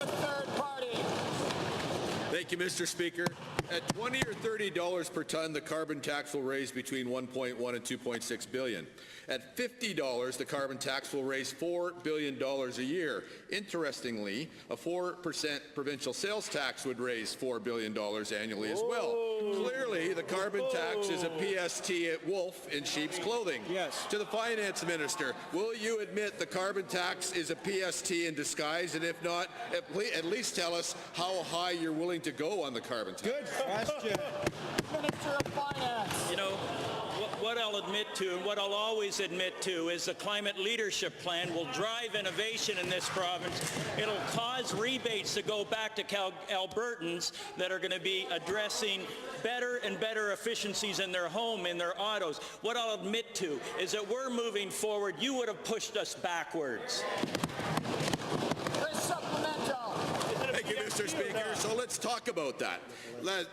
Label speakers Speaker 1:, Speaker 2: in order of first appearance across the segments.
Speaker 1: Third party.
Speaker 2: Thank you, Mr. Speaker. At $20 or $30 per ton, the carbon tax will raise between $1.1 and $2.6 billion. At $50, the carbon tax will raise $4 billion a year. Interestingly, a 4% provincial sales tax would raise $4 billion annually as well. Clearly, the carbon tax is a PST at wolf in sheep's clothing.
Speaker 3: Yes.
Speaker 2: To the Finance Minister, will you admit the carbon tax is a PST in disguise? And if not, at least tell us how high you're willing to go on the carbon tax.
Speaker 3: Good question.
Speaker 1: Minister of Finance.
Speaker 4: You know, what I'll admit to and what I'll always admit to is the climate leadership plan will drive innovation in this province. It'll cause rebates to go back to Albertans that are going to be addressing better and better efficiencies in their home, in their autos. What I'll admit to is that we're moving forward. You would have pushed us backwards.
Speaker 2: Thank you, Mr. Speaker. So let's talk about that.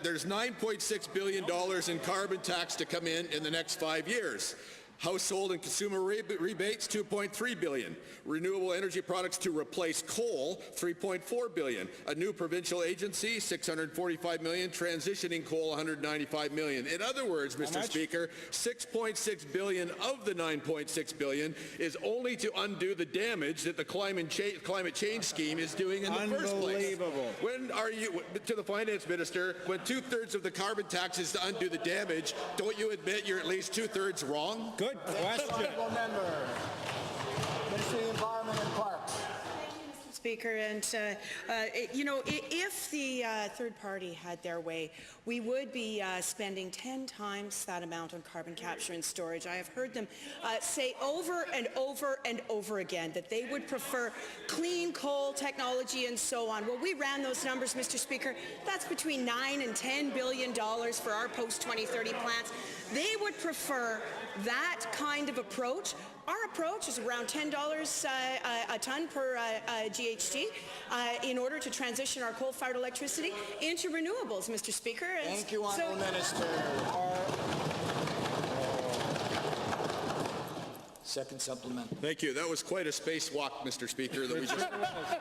Speaker 2: There's $9.6 billion in carbon tax to come in the next 5 years. Household and consumer rebates, $2.3 billion. Renewable energy products to replace coal, $3.4 billion. A new provincial agency, $645 million. Transitioning coal, $195 million. In other words, Mr. Speaker, $6.6 billion of the $9.6 billion is only to undo the damage that the climate change scheme is doing in the first place.
Speaker 3: Unbelievable.
Speaker 2: When are you, to the Finance Minister, when 2/3 of the carbon tax is to undo the damage, don't you admit you're at least 2/3 wrong?
Speaker 3: Good question.
Speaker 1: Honourable member. Minister of the Environment and Parks.
Speaker 5: Speaker, and you know, if the third party had their way, we would be spending 10 times that amount on carbon capture and storage. I have heard them say over and over and over again that they would prefer clean coal technology and so on. Well, we ran those numbers, Mr. Speaker. That's between $9 and $10 billion for our post-2030 plants. They would prefer that kind of approach. Our approach is around $10 a ton per GHG in order to transition our coal-fired electricity into renewables, Mr. Speaker. And
Speaker 1: thank you, Honourable Minister. Second supplement.
Speaker 2: Thank you. That was quite a spacewalk, Mr. Speaker. That we just...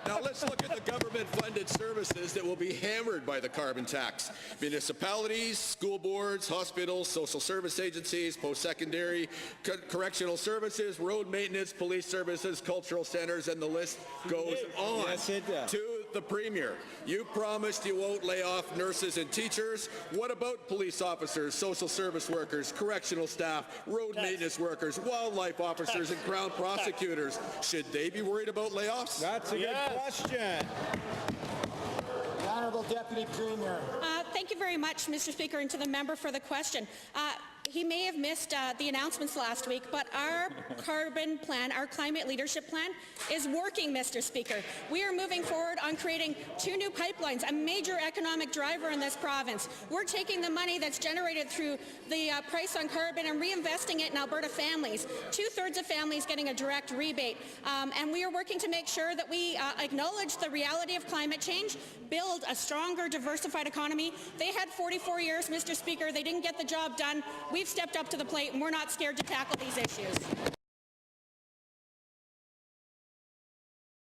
Speaker 2: Now let's look at the government-funded services that will be hammered by the carbon tax. Municipalities, school boards, hospitals, social service agencies, post-secondary, correctional services, road maintenance, police services, cultural centres, and the list goes on.
Speaker 3: Yes, it does.
Speaker 2: To the Premier, you promised you won't lay off nurses and teachers. What about police officers, social service workers, correctional staff, road maintenance workers, wildlife officers, and Crown prosecutors? Should they be worried about layoffs?
Speaker 3: That's a good question.
Speaker 1: The Honourable Deputy Premier.
Speaker 6: Thank you very much, Mr. Speaker, and to the member for the question. He may have missed the announcements last week, but our carbon plan, our climate leadership plan, is working, Mr. Speaker. We are moving forward on creating 2 new pipelines, a major economic driver in this province. We're taking the money that's generated through the price on carbon and reinvesting it in Alberta families. 2/3 of families getting a direct rebate. And we are working to make sure that we acknowledge the reality of climate change, build a stronger, diversified economy. They had 44 years, Mr. Speaker. They didn't get the job done. We've stepped up to the plate, and we're not scared to tackle these issues.